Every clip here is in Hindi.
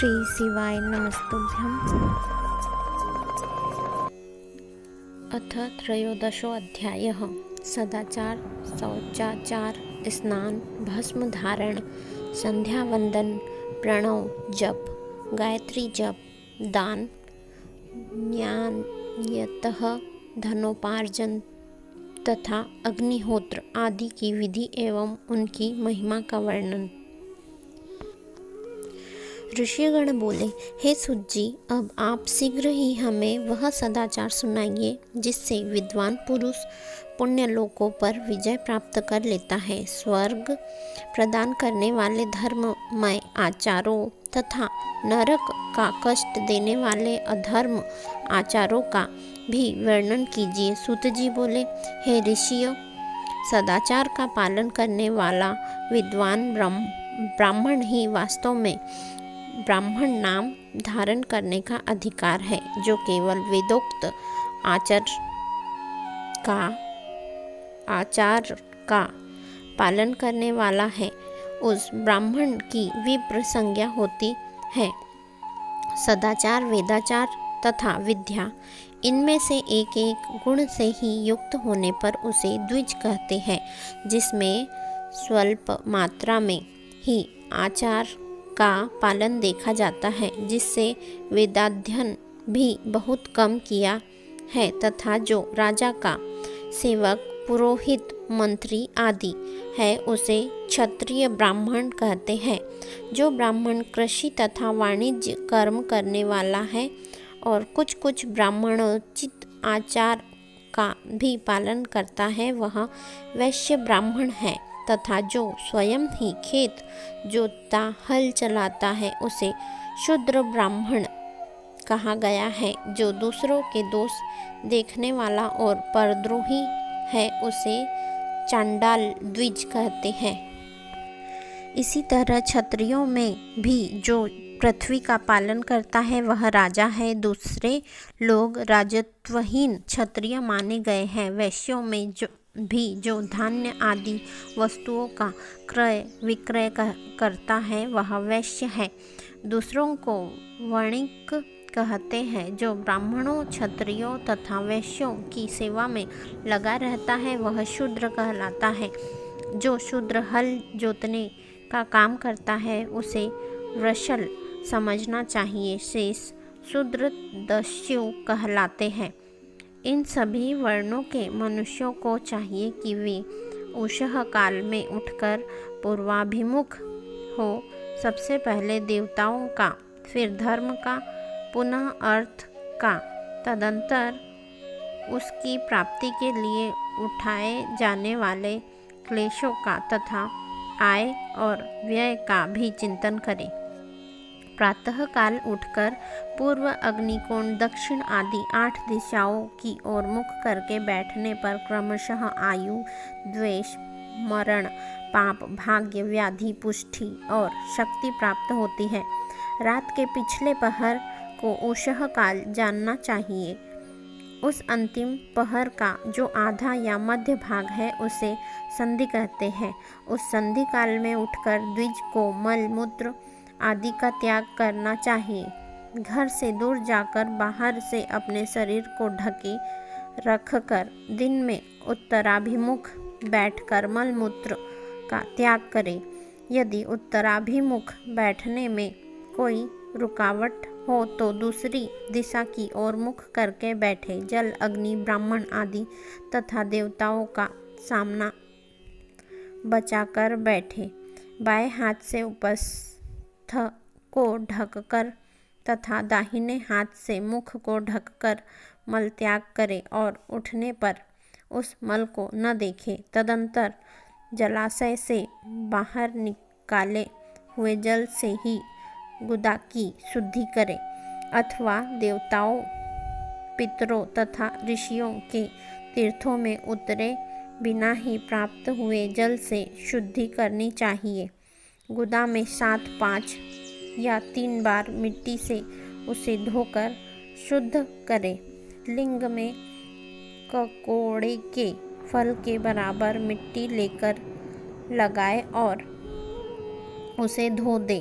श्री शिवाय नमस्तुभ्यम्। अथ त्रयोदशोऽध्यायः। सदाचार, शौचाचार, स्नान, भस्म धारण, संध्यावंदन, प्रणव जप, गायत्री जप, दान, न्यायतः धनोपार्जन तथा अग्निहोत्र आदि की विधि एवं उनकी महिमा का वर्णन। ऋषिगण बोले, हे सूत जी, अब आप शीघ्र ही हमें वह सदाचार सुनाइए जिससे विद्वान पुरुष पुण्य लोकों पर विजय प्राप्त कर लेता है। स्वर्ग प्रदान करने वाले धर्ममय आचारों तथा नरक का कष्ट देने वाले अधर्म आचारों का भी वर्णन कीजिए। सूत जी बोले, हे ऋषियों, सदाचार का पालन करने वाला विद्वान ब्राह्मण ही वास्तव में ब्राह्मण नाम धारण करने का अधिकार है, जो केवल वेदोक्त आचार का पालन करने वाला है। उस ब्राह्मण की विप्र संज्ञा होती है। सदाचार, वेदाचार तथा विद्या, इनमें से एक एक गुण से ही युक्त होने पर उसे द्विज कहते हैं, जिसमें स्वल्प मात्रा में ही आचार का पालन देखा जाता है, जिससे वेदाध्ययन भी बहुत कम किया है तथा जो राजा का सेवक, पुरोहित, मंत्री आदि है उसे क्षत्रिय ब्राह्मण कहते हैं। जो ब्राह्मण कृषि तथा वाणिज्य कर्म करने वाला है और कुछ कुछ ब्राह्मणोचित आचार का भी पालन करता है, वह वैश्य ब्राह्मण है। तथा जो स्वयं ही खेत जोतता, हल चलाता है, उसे शूद्र ब्राह्मण कहा गया है। जो दूसरों के दोष देखने वाला और परद्रोही है, उसे चांडाल द्विज कहते हैं। इसी तरह क्षत्रियों में भी जो पृथ्वी का पालन करता है, वह राजा है। दूसरे लोग राजत्वहीन क्षत्रिय माने गए हैं। वैश्यों में जो धान्य आदि वस्तुओं का क्रय विक्रय करता है, वह वैश्य है। दूसरों को वणिक कहते हैं। जो ब्राह्मणों, क्षत्रियों तथा वैश्यों की सेवा में लगा रहता है, वह शूद्र कहलाता है। जो शूद्र हल जोतने का काम करता है, उसे वृषल समझना चाहिए। शेष शूद्र दस्यु कहलाते हैं। इन सभी वर्णों के मनुष्यों को चाहिए कि वे उषः काल में उठकर पूर्वाभिमुख हो। सबसे पहले देवताओं का, फिर धर्म का, पुनः अर्थ का, तदंतर उसकी प्राप्ति के लिए उठाए जाने वाले क्लेशों का तथा आय और व्यय का भी चिंतन करें। प्रातः काल उठकर पूर्व, अग्निकोण, दक्षिण आदि 8 दिशाओं की ओर मुख करके बैठने पर क्रमशः आयु, द्वेष, मरण, पाप, भाग्य, व्याधि, पुष्टि और शक्ति प्राप्त होती है। रात के पिछले पहर को उषः काल जानना चाहिए। उस अंतिम पहर का जो आधा या मध्य भाग है, उसे संधि कहते हैं। उस संधि काल में उठकर द्विज को मल मूत्र आदि का त्याग करना चाहिए। घर से दूर जाकर बाहर से अपने शरीर को ढके रखकर दिन में उत्तराभिमुख बैठकर मल मूत्र का त्याग करें। यदि उत्तराभिमुख बैठने में कोई रुकावट हो तो दूसरी दिशा की ओर मुख करके बैठे। जल, अग्नि, ब्राह्मण आदि तथा देवताओं का सामना बचाकर बैठे। बाएं हाथ से उपस्थ को ढककर तथा दाहिने हाथ से मुख को ढककर मल त्याग करे और उठने पर उस मल को न देखे। तदंतर जलाशय से बाहर निकाले हुए जल से ही गुदा की शुद्धि करे, अथवा देवताओं, पितरों तथा ऋषियों के तीर्थों में उतरे बिना ही प्राप्त हुए जल से शुद्धि करनी चाहिए। गुदा में 7, 5 या 3 बार मिट्टी से उसे धोकर शुद्ध करें। लिंग में ककोड़े के फल के बराबर मिट्टी लेकर लगाए और उसे धो दे।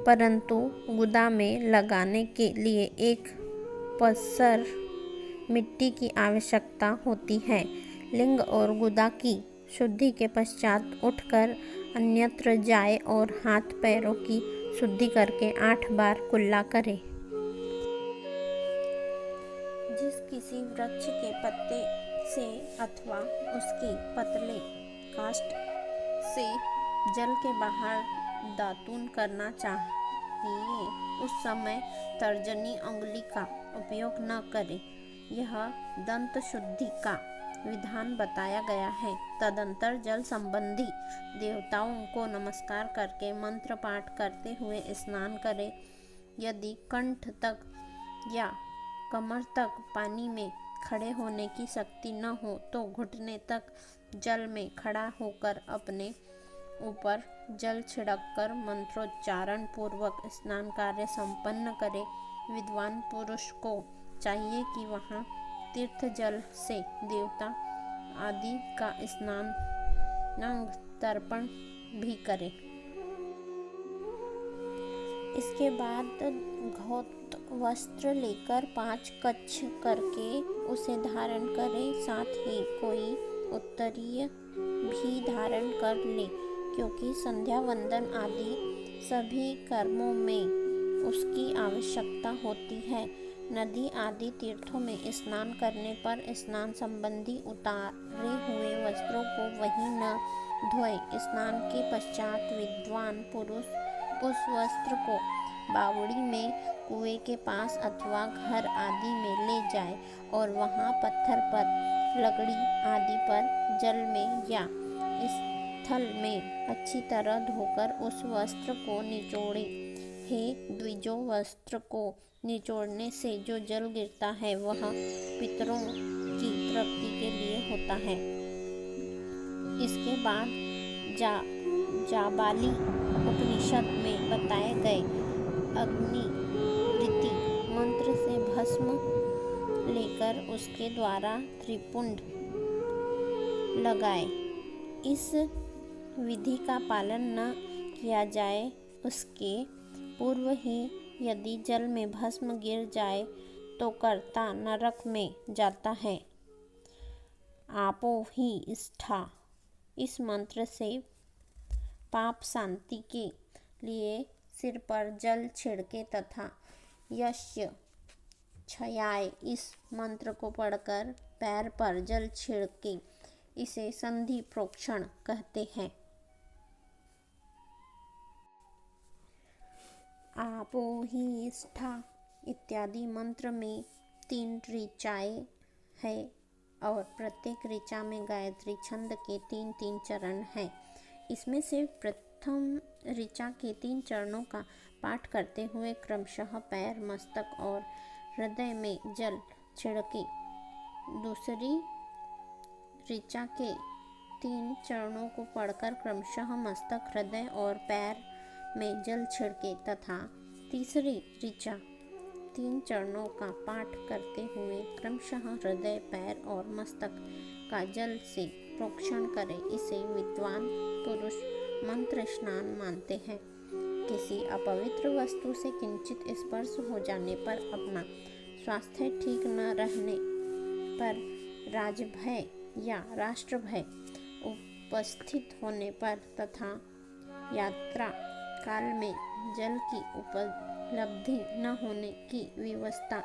परंतु गुदा में लगाने के लिए एक पसर मिट्टी की आवश्यकता होती है। लिंग और गुदा की शुद्धि के पश्चात उठकर अन्यत्र जाए और हाथ पैरों की शुद्धि करके 8 बार कुल्ला करे। जिस किसी वृक्ष के पत्ते से अथवा उसके पतले काष्ठ से जल के बाहर दातून करना चाहिए, उस समय तर्जनी अंगुली का उपयोग न करें। यह दंत शुद्धि का विधान बताया गया है। तदंतर जल संबंधी देवताओं को नमस्कार करके मंत्र पाठ करते हुए स्नान करें। यदि कंठ तक या कमर तक पानी में खड़े होने की शक्ति न हो तो घुटने तक जल में खड़ा होकर अपने ऊपर जल छिड़ककर मंत्रोच्चारण पूर्वक स्नान कार्य संपन्न करे। विद्वान पुरुष को चाहिए कि वहाँ तीर्थ जल से देवता आदि का स्नान तर्पण भी करे। इसके बाद धौत वस्त्र लेकर 5 कच्छ करके उसे धारण करे। साथ ही कोई उत्तरीय भी धारण कर ले, क्योंकि संध्या वंदन आदि सभी कर्मों में उसकी आवश्यकता होती है। नदी आदि तीर्थों में स्नान करने पर स्नान संबंधी उतारे हुए वस्त्रों को वहीं न धोए। स्नान के पश्चात विद्वान पुरुष उस वस्त्र को बावड़ी में कुएं के पास अथवा घर आदि में ले जाए और वहां पत्थर पर, लकड़ी आदि पर, जल में या स्थल में अच्छी तरह धोकर उस वस्त्र को निचोड़े। हे द्विजो, वस्त्र को निचोड़ने से जो जल गिरता है वह पितरों की तृप्ति के लिए होता है। इसके बाद जाबाली उपनिषद में बताए गए अग्निवृत्ति मंत्र से भस्म लेकर उसके द्वारा त्रिपुंड लगाए। इस विधि का पालन न किया जाए, उसके पूर्व ही यदि जल में भस्म गिर जाए तो कर्ता नरक में जाता है। आपो ही स्था, इस मंत्र से पाप शांति के लिए सिर पर जल छिड़के तथा यस्य क्षयाय, इस मंत्र को पढ़कर पैर पर जल छिड़के। इसे संधि प्रोक्षण कहते हैं। आपो ही स्था इत्यादि मंत्र में 3 ऋचाएं है और प्रत्येक ऋचा में गायत्री छंद के 3-3 चरण हैं। इसमें से प्रथम ऋचा के 3 चरणों का पाठ करते हुए क्रमशः पैर, मस्तक और हृदय में जल छिड़के। दूसरी ऋचा के 3 चरणों को पढ़कर क्रमशः मस्तक, हृदय और पैर में जल छिड़के तथा तीसरी ऋचा 3 चरणों का पाठ करते हुए क्रमशः हृदय, पैर और मस्तक का जल से प्रोक्षण करे। इसे विद्वान पुरुष मंत्र स्नान मानते हैं। किसी अपवित्र वस्तु से किंचित स्पर्श हो जाने पर, अपना स्वास्थ्य ठीक न रहने पर, राजभय या राष्ट्रभय उपस्थित होने पर तथा यात्रा काल में जल की उपलब्धि न होने की व्यवस्था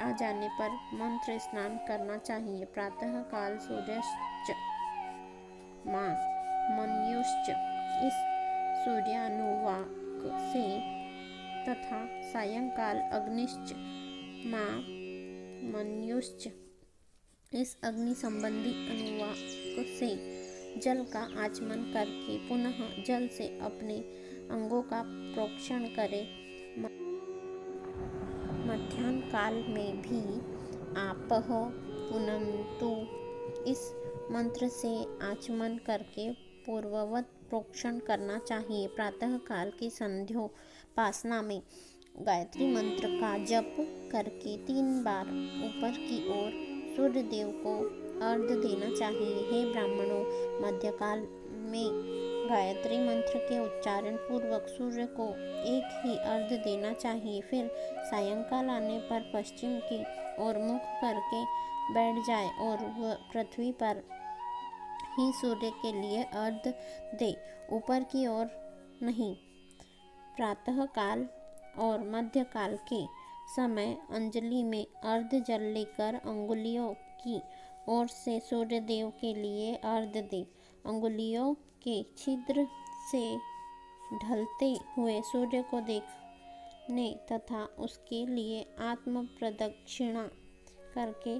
आ जाने पर मंत्र स्नान करना चाहिए। प्रातः काल सूर्यश्च मां मन्युश्च, इस सूर्यानुवाक से तथा सायंकाल अग्निश्च मां मन्युश्च, इस अग्नि संबंधी अनुवाक से जल का आचमन करके पुनः जल से अपने अंगों का प्रोक्षण करे। मध्याह्न काल में भी आपः पुनन्तु, इस मंत्र से आचमन करके पूर्ववत प्रोक्षण करना चाहिए। प्रातः काल की संध्योपासना में गायत्री मंत्र का जप करके 3 बार ऊपर की ओर सूर्य देव को अर्घ्य देना चाहिए। हे ब्राह्मणों, मध्यकाल में गायत्री मंत्र के उच्चारण पूर्वक सूर्य को एक ही अर्घ्य देना चाहिए। फिर सायंकाल आने पर पश्चिम की ओर मुख करके बैठ जाए और वह पृथ्वी पर ही सूर्य के लिए अर्घ्य दे, ऊपर की ओर नहीं। प्रातः काल और मध्यकाल के समय अंजलि में अर्घ्य जल लेकर अंगुलियों की ओर से सूर्य देव के लिए अर्घ्य दे। अंगुलियों के छिद्र से ढलते हुए सूर्य को देखने तथा उसके लिए आत्म प्रदक्षिणा करके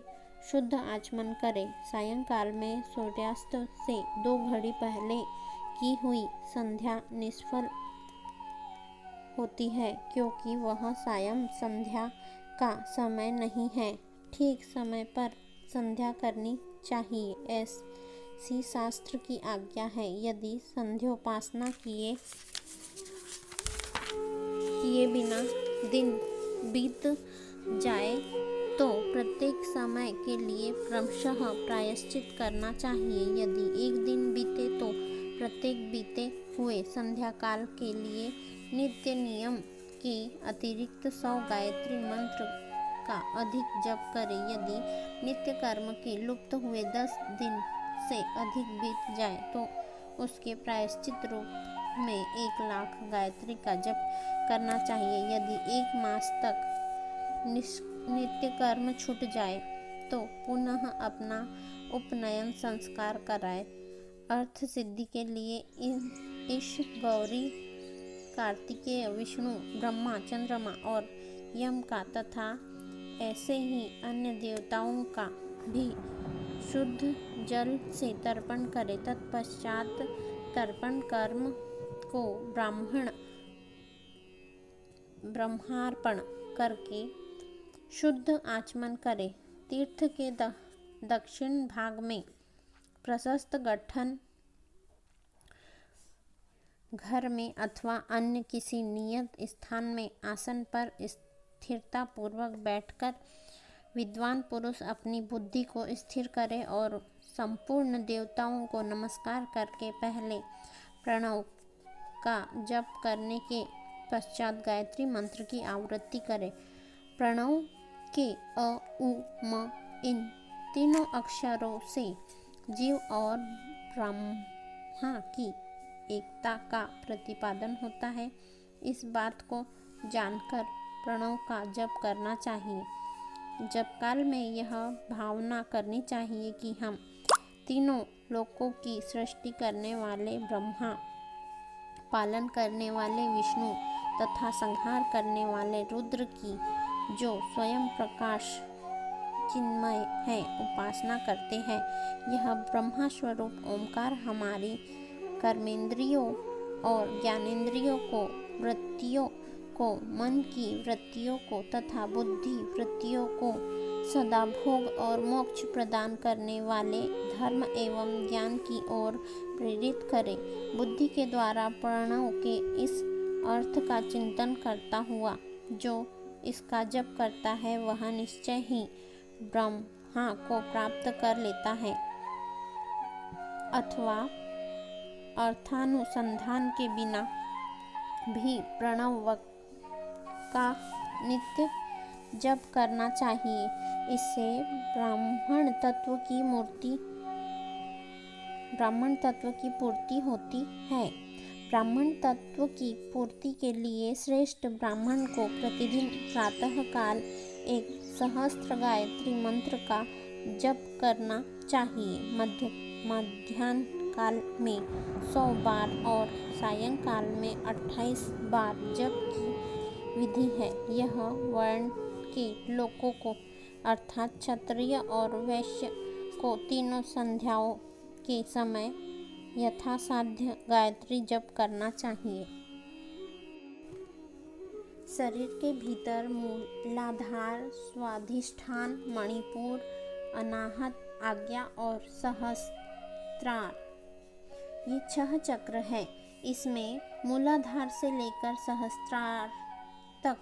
शुद्ध आचमन करे। सायंकाल में सूर्यास्त से 2 घड़ी पहले की हुई संध्या निष्फल होती है, क्योंकि वह सायं संध्या का समय नहीं है। ठीक समय पर संध्या करनी चाहिए, ऐसी शास्त्र की आज्ञा है। यदि संध्योपासना किए बिना दिन बीत जाए तो प्रत्येक समय के लिए क्रमशः प्रायश्चित करना चाहिए। यदि एक दिन बीते तो प्रत्येक बीते हुए संध्या काल के लिए नित्य नियम के अतिरिक्त 100 गायत्री मंत्र का अधिक जप करे। यदि नित्य कर्म के लुप्त हुए 10 दिन से अधिक बीत जाए तो उसके प्रायश्चित रूप में 1 लाख गायत्री का जप करना चाहिए। यदि 1 मास तक नित्य कर्म छूट जाए तो पुनः अपना उपनयन संस्कार कराए। अर्थ सिद्धि के लिए ईश, गौरी, कार्तिकेय, विष्णु, ब्रह्मा, चंद्रमा और यम का तथा ऐसे ही अन्य देवताओं का भी शुद्ध जल से तर्पण करे। तत्पश्चात तर्पण कर्म को ब्रह्मार्पण करके शुद्ध आचमन करे। तीर्थ के दक्षिण भाग में प्रशस्त गठन घर में अथवा अन्य किसी नियत स्थान में आसन पर स्थिरता पूर्वक बैठकर विद्वान पुरुष अपनी बुद्धि को स्थिर करे और संपूर्ण देवताओं को नमस्कार करके पहले प्रणव का जप करने के पश्चात गायत्री मंत्र की आवृत्ति करे। प्रणव के अ, उ, म इन तीनों अक्षरों से जीव और ब्रह्मा की एकता का प्रतिपादन होता है। इस बात को जानकर प्रणव का जप करना चाहिए। जप काल में यह भावना करनी चाहिए कि हम तीनों लोकों की सृष्टि करने वाले ब्रह्मा, पालन करने वाले विष्णु तथा संहार करने वाले रुद्र की, जो स्वयं प्रकाश चिन्मय है, उपासना करते हैं। यह ब्रह्मा स्वरूप ओंकार हमारी कर्मेंद्रियों और ज्ञानेंद्रियों को, वृत्तियों को, मन की वृत्तियों को तथा बुद्धि वृत्तियों को सदा भोग और मोक्ष प्रदान करने वाले धर्म एवं ज्ञान की ओर प्रेरित करे। बुद्धि के द्वारा प्रणव के इस अर्थ का चिंतन करता हुआ जो इसका जप करता है वह निश्चय ही ब्रह्मा को प्राप्त कर लेता है, अथवा अर्थानुसंधान के बिना भी प्रणव का नित्य जप करना चाहिए। इससे ब्राह्मण तत्व की पूर्ति होती है। ब्राह्मण तत्व की पूर्ति के लिए श्रेष्ठ ब्राह्मण को प्रतिदिन प्रातः काल 1 सहस्त्र गायत्री मंत्र का जप करना चाहिए। मध्याह्न काल में 100 बार और सायंकाल में 28 बार जप की विधि है। यह वर्ण के लोगों को अर्थात क्षत्रिय और वैश्य को तीनों संध्याओं के समय यथासाध्य गायत्री जप करना चाहिए। शरीर के भीतर मूलाधार, स्वाधिष्ठान, मणिपुर, अनाहत, आज्ञा और सहस्त्रार, ये 6 चक्र है। इसमें मूलाधार से लेकर सहस्त्रार तक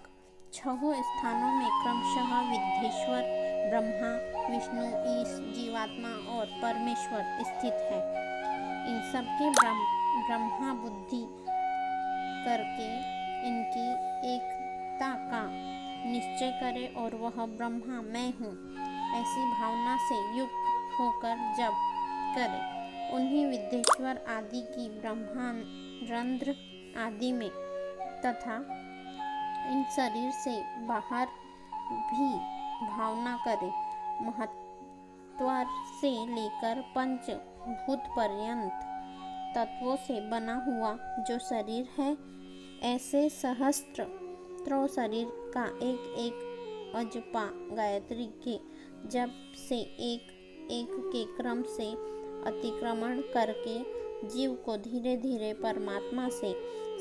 6 स्थानों में क्रमशः विद्धेश्वर, ब्रह्मा, विष्णु, ईश, जीवात्मा और परमेश्वर स्थित है। इन सबके ब्रह्मा बुद्धि करके इनकी एकता का निश्चय करे और वह ब्रह्मा मैं हूँ ऐसी भावना से युक्त होकर जप करे। उन्हीं विद्येश्वर आदि की ब्रह्मारंध्र आदि में तथा इन शरीर से बाहर भी भावना करे। महत्वर से लेकर पंच भूत पर्यंत तत्वों से बना हुआ जो शरीर है, ऐसे सहस्त्रों शरीर का एक एक अजपा गायत्री के जप से एक एक के क्रम से अतिक्रमण करके जीव को धीरे धीरे परमात्मा से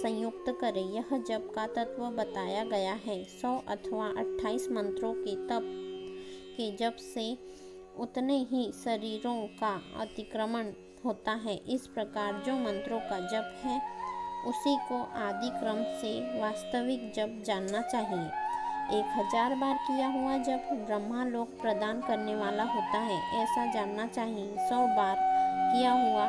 संयुक्त करे। यह जप का तत्व बताया गया है। 100 अथवा 28 मंत्रों के तप के जप से उतने ही शरीरों का अतिक्रमण होता है। इस प्रकार जो मंत्रों का जप है उसी को आदि क्रम से वास्तविक जप जानना चाहिए। 1000 बार किया हुआ जप ब्रह्मालोक प्रदान करने वाला होता है, ऐसा जानना चाहिए। 100 बार किया हुआ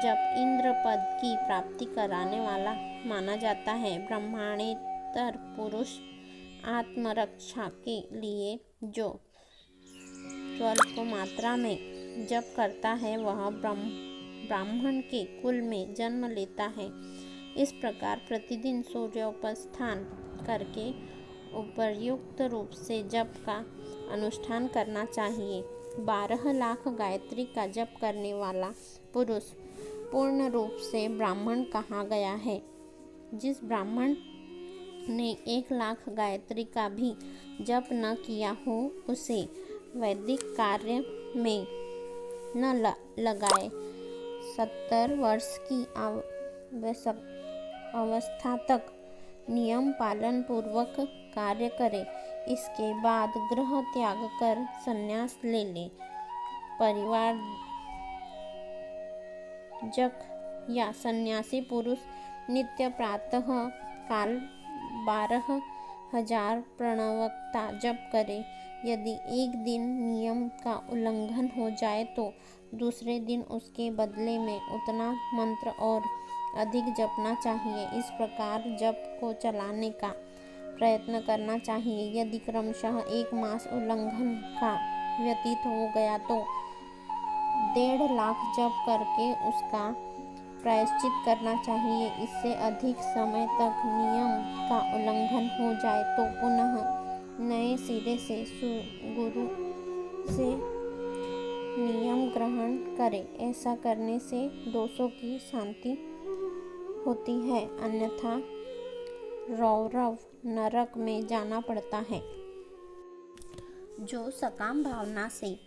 जप इंद्र पद की प्राप्ति कराने वाला माना जाता है। ब्रह्मांडेतर पुरुष आत्मरक्षा के लिए जो स्वल्प मात्रा में जप करता है वह ब्राह्मण के कुल में जन्म लेता है। इस प्रकार प्रतिदिन सूर्योपास्थान करके उपर्युक्त रूप से जप का अनुष्ठान करना चाहिए। 12 लाख गायत्री का जप करने वाला पुरुष पूर्ण रूप से ब्राह्मण कहा गया है। जिस ब्राह्मण ने 1 लाख गायत्री का भी जप न किया हो उसे वैदिक कार्य में न लगाए। 70 वर्ष की अवस्था तक नियम पालन पूर्वक कार्य करे। इसके बाद गृह त्याग कर संन्यास ले ले। परिवार जक या सन्यासी पुरुष नित्य प्रातः काल 12,000 प्रणवक्ता जप करे। यदि एक दिन नियम का उल्लंघन हो जाए तो दूसरे दिन उसके बदले में उतना मंत्र और अधिक जपना चाहिए। इस प्रकार जप को चलाने का प्रयत्न करना चाहिए। यदि क्रमशः 1 मास उल्लंघन का व्यतीत हो गया तो 1.5 लाख जप करके उसका प्रायश्चित करना चाहिए। इससे अधिक समय तक नियम का उल्लंघन हो जाए तो पुनः नए सिरे से गुरु से नियम ग्रहण करें। ऐसा करने से दोषों की शांति होती है, अन्यथा रौरव नरक में जाना पड़ता है। जो सकाम भावना से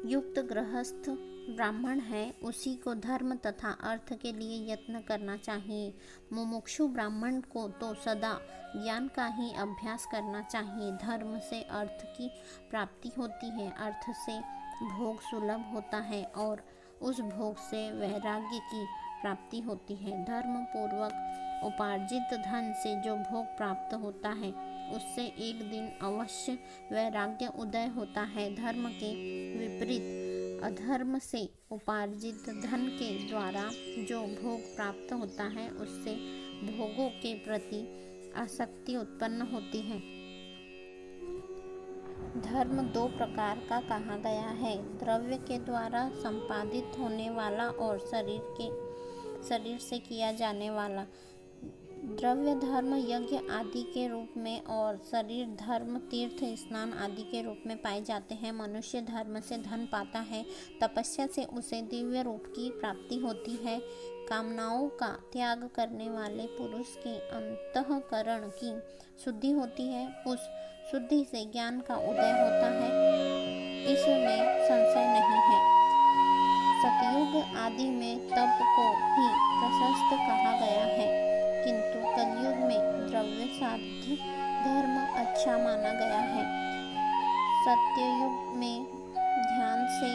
युक्त गृहस्थ ब्राह्मण है उसी को धर्म तथा अर्थ के लिए यत्न करना चाहिए। मुमुक्षु ब्राह्मण को तो सदा ज्ञान का ही अभ्यास करना चाहिए। धर्म से अर्थ की प्राप्ति होती है, अर्थ से भोग सुलभ होता है और उस भोग से वैराग्य की प्राप्ति होती है। धर्म पूर्वक उपार्जित धन से जो भोग प्राप्त होता है उससे एक दिन अवश्य वैराग्य उदय होता है। धर्म के विपरीत अधर्म से उपार्जित धन के द्वारा जो भोग प्राप्त होता है उससे भोगों के प्रति आसक्ति उत्पन्न होती है। धर्म 2 प्रकार का कहा गया है, द्रव्य के द्वारा संपादित होने वाला और शरीर से किया जाने वाला। द्रव्य धर्म यज्ञ आदि के रूप में और शरीर धर्म तीर्थ स्नान आदि के रूप में पाए जाते हैं। मनुष्य धर्म से धन पाता है, तपस्या से उसे दिव्य रूप की प्राप्ति होती है। कामनाओं का त्याग करने वाले पुरुष के अंतःकरण की शुद्धि होती है, उस शुद्धि से ज्ञान का उदय होता है, इसमें संशय नहीं है। सतयुग आदि में तप को ही प्रशस्त कहा गया है, किंतु कलयुग में द्रव्य साध्य धर्म अच्छा माना गया है। सत्ययुग में ध्यान से,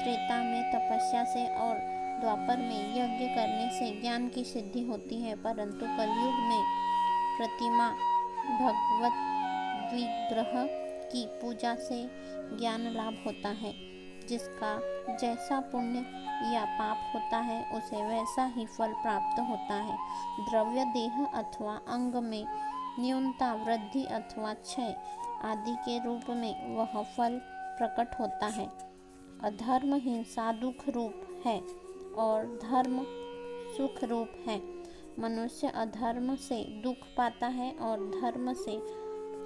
त्रेता में तपस्या से और द्वापर में यज्ञ करने से ज्ञान की सिद्धि होती है, परंतु कलयुग में प्रतिमा भगवत विग्रह की पूजा से ज्ञान लाभ होता है। जिसका जैसा पुण्य या पाप होता है उसे वैसा ही फल प्राप्त होता है। द्रव्य देह अथवा अंग में न्यूनता, वृद्धि अथवा क्षय आदि के रूप में वह फल प्रकट होता है। अधर्म हिंसा दुख रूप है और धर्म सुख रूप है। मनुष्य अधर्म से दुख पाता है और धर्म से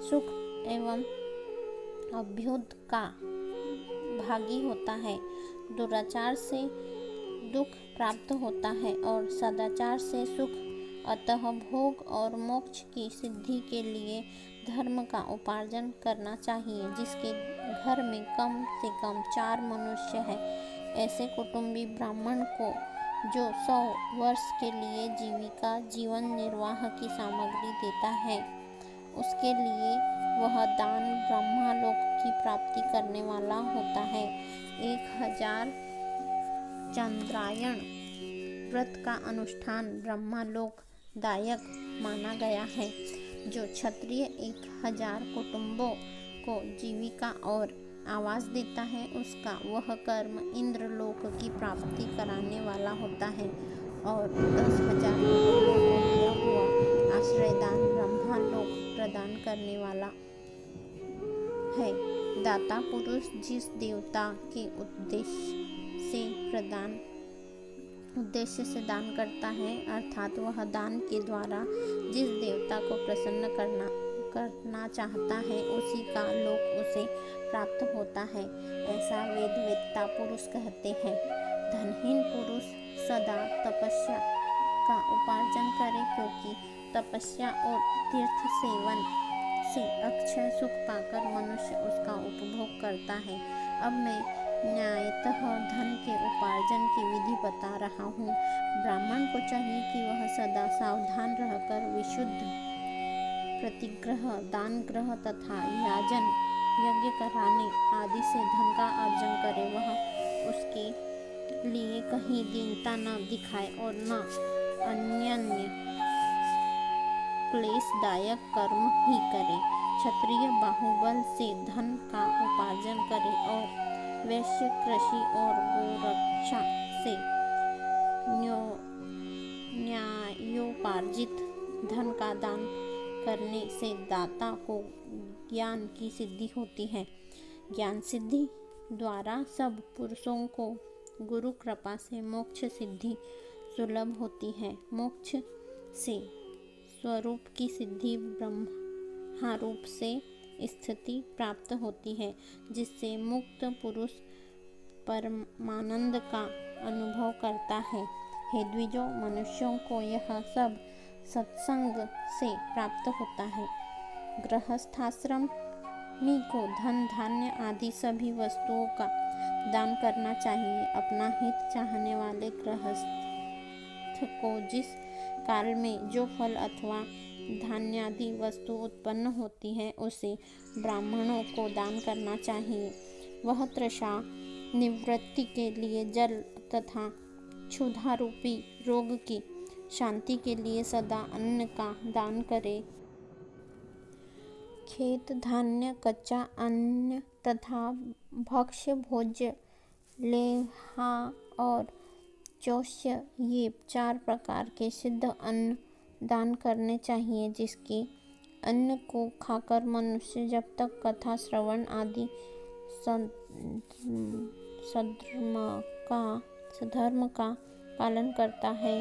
सुख एवं अभ्युदय का भागी होता है। दुराचार से दुख प्राप्त होता है और सदाचार से सुख। अतः भोग और मोक्ष की सिद्धि के लिए धर्म का उपार्जन करना चाहिए। जिसके घर में कम से कम 4 मनुष्य हैं, ऐसे कुटुंबी ब्राह्मण को जो 100 वर्ष के लिए जीवन निर्वाह की सामग्री देता है, उसके लिए वह दान ब्रह्मलोक की प्राप्ति करने वाला होता है। 1000 चंद्रायण व्रत का अनुष्ठान ब्रह्मलोक दायक माना गया है। जो क्षत्रिय 1000 कुटुंबों को जीविका और आवास देता है, उसका वह कर्म इंद्रलोक की प्राप्ति कराने वाला होता है। और 10,000 कुटुंबों को दिया हुआ आश्रयदान ब्रह्मलोक प्रदान करने वाला है। दाता पुरुष जिस देवता के उद्देश्य से दान करता है, अर्थात वह दान के द्वारा जिस देवता को प्रसन्न करना चाहता है, उसी का लोक उसे प्राप्त होता है। ऐसा वेदवेत्ता पुरुष कहते हैं। धनहीन पुरुष सदा तपस्या का उपार्जन करे, क्योंकि तपस्या और तीर्थ सेवन से अक्षय सुख पाकर मनुष्य उसका उपभोग करता है। अब मैं न्यायतः धन के उपार्जन की विधि बता रहा हूँ। ब्राह्मण को चाहिए कि वह सदा सावधान रहकर विशुद्ध प्रतिग्रह, दान ग्रह तथा याजन यज्ञ कराने आदि से धन का अर्जन करे। वह उसके लिए कहीं दीनता न दिखाए और न अन्य क्लेशदायक कर्म ही करे। क्षत्रिय बाहुबल से धन का उपार्जन करे और वैश्य कृषि और गोरक्षा से न्यायोपार्जित धन का दान करने से दाता को ज्ञान की सिद्धि होती है। ज्ञान सिद्धि द्वारा सब पुरुषों को गुरु कृपा से मोक्ष सिद्धि सुलभ होती है। मोक्ष से स्वरूप की सिद्धि ब्रह्मारूप से स्थिति प्राप्त होती है, जिससे मुक्त पुरुष परमानंद का अनुभव करता है। हे द्विजों, मनुष्यों को यह सब सत्संग से प्राप्त होता है। गृहस्थाश्रमी को धन धान्य आदि सभी वस्तुओं का दान करना चाहिए। अपना हित चाहने वाले गृहस्थ को जिस काल में जो फल अथवा धान्यादि वस्तु उत्पन्न होती है, उसे ब्राह्मणों को दान करना चाहिए। वह तृषा निवृत्ति के लिए जल तथा क्षुधारूपी रोग की शांति के लिए सदा अन्न का दान करे। खेत धान्य, कच्चा अन्न तथा भक्ष्य भोज्य, लेहा और चोष्य, ये 4 प्रकार के सिद्ध अन्न दान करने चाहिए। जिसके अन्न को खाकर मनुष्य जब तक कथा श्रवण आदि सधर्म का पालन करता है,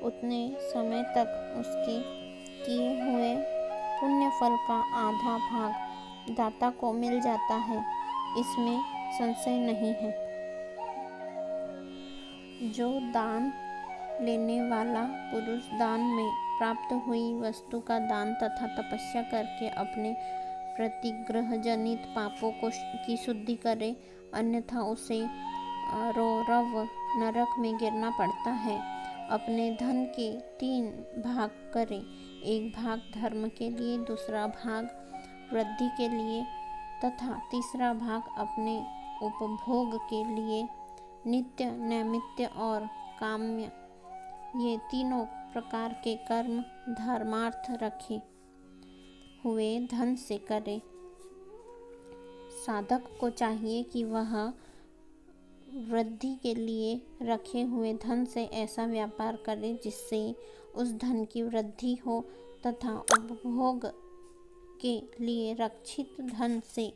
उतने समय तक उसके किए हुए पुण्य फल का आधा भाग दाता को मिल जाता है। इसमें संशय नहीं है। जो दान लेने वाला पुरुष दान में प्राप्त हुई वस्तु का दान तथा तपस्या करके अपने प्रतिग्रह जनित पापों की शुद्धि करे, अन्यथा उसे रौरव नरक में गिरना पड़ता है। अपने धन के 3 भाग करे, एक भाग धर्म के लिए, दूसरा भाग वृद्धि के लिए तथा तीसरा भाग अपने उपभोग के लिए। नित्य, नैमित्य और काम्य, ये तीनों प्रकार के कर्म धर्मार्थ रखे हुए धन से करे। साधक को चाहिए कि वह वृद्धि के लिए रखे हुए धन से ऐसा व्यापार करे जिससे उस धन की वृद्धि हो तथा उपभोग के लिए रक्षित धन से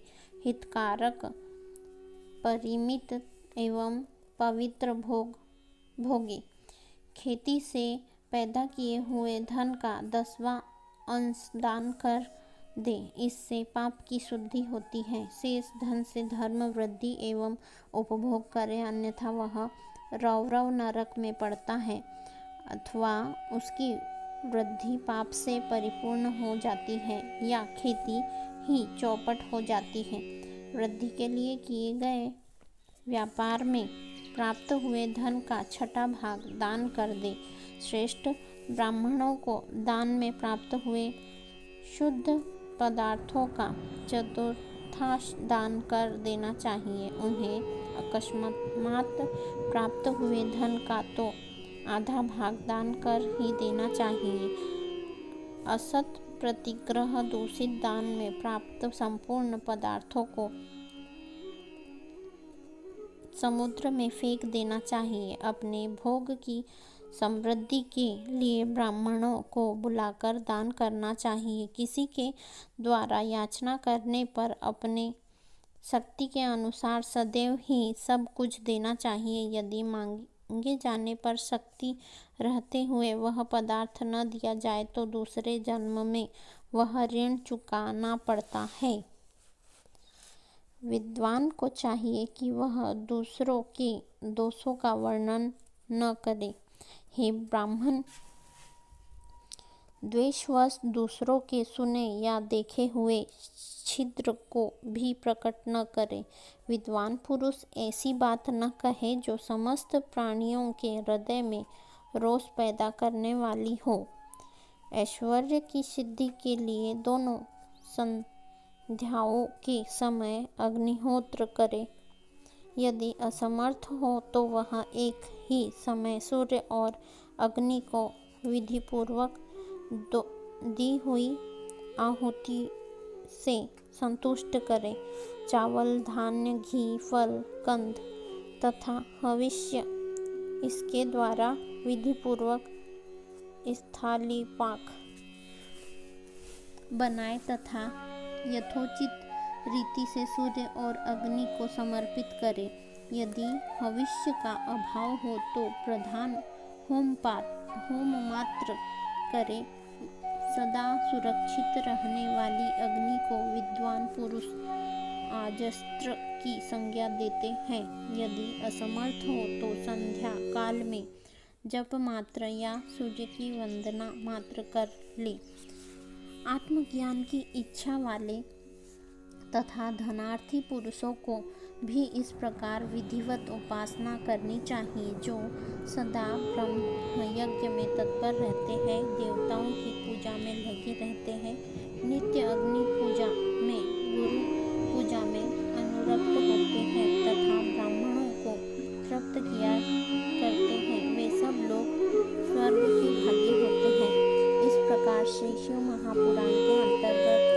हितकारक, परिमित एवं पवित्र भोगे। खेती से पैदा किए हुए धन का 10वां अंश दान कर दे, इससे पाप की शुद्धि होती है। शेष धन से धर्म वृद्धि एवं उपभोग करे, अन्यथा वह रौरव नरक में पड़ता है अथवा उसकी वृद्धि पाप से परिपूर्ण हो जाती है या खेती ही चौपट हो जाती है। वृद्धि के लिए किए गए व्यापार में प्राप्त हुए धन का 6वां भाग दान कर दे। श्रेष्ठ ब्राह्मणों को दान में प्राप्त हुए शुद्ध पदार्थों का 1/4 दान कर देना चाहिए। उन्हें अकस्मात प्राप्त हुए धन का तो आधा भाग दान कर ही देना चाहिए। असत प्रतिग्रह दूषित दान में प्राप्त संपूर्ण पदार्थों को समुद्र में फेंक देना चाहिए। अपने भोग की समृद्धि के लिए ब्राह्मणों को बुलाकर दान करना चाहिए। किसी के द्वारा याचना करने पर अपने शक्ति के अनुसार सदैव ही सब कुछ देना चाहिए। यदि मांगे जाने पर शक्ति रहते हुए वह पदार्थ न दिया जाए तो दूसरे जन्म में वह ऋण चुकाना पड़ता है। विद्वान को चाहिए कि वह दूसरों के दोषों का वर्णन न करे। हे ब्राह्मण, द्वेषवश दूसरों के सुने या देखे हुए छिद्र को भी प्रकट न करे। विद्वान पुरुष ऐसी बात न कहे जो समस्त प्राणियों के हृदय में रोष पैदा करने वाली हो। ऐश्वर्य की सिद्धि के लिए दोनों संध्याओं के समय अग्निहोत्र करे। यदि असमर्थ हो तो वह एक ही समय सूर्य और अग्नि को विधिपूर्वक दी हुई आहुति से संतुष्ट करे। चावल, धान्य, घी, फल, कंद तथा हविष्य इसके द्वारा विधिपूर्वक स्थाली पाक बनाए तथा यथोचित रीति से सूर्य और अग्नि को समर्पित करे। यदि भविष्य का अभाव हो तो प्रधान होम मात्र करे। सदा सुरक्षित रहने वाली अग्नि को विद्वान पुरुष आजस्त्र की संज्ञा देते हैं। यदि असमर्थ हो तो संध्या काल में जप मात्र या सूर्य की वंदना मात्र कर ले। आत्मज्ञान की इच्छा वाले तथा धनार्थी पुरुषों को भी इस प्रकार विधिवत उपासना करनी चाहिए, जो सदा ब्रह्म यज्ञ में तत्पर रहते हैं, देवताओं की पूजा में लगे रहते हैं, नित्य अग्नि पूजा में, गुरु पूजा में अनुरक्त होते हैं तथा ब्राह्मणों को तृप्त किया करते हैं। वे सब लोग स्वर्ग के भागी होते हैं। इस प्रकार से शिव महापुराण के अंतर्गत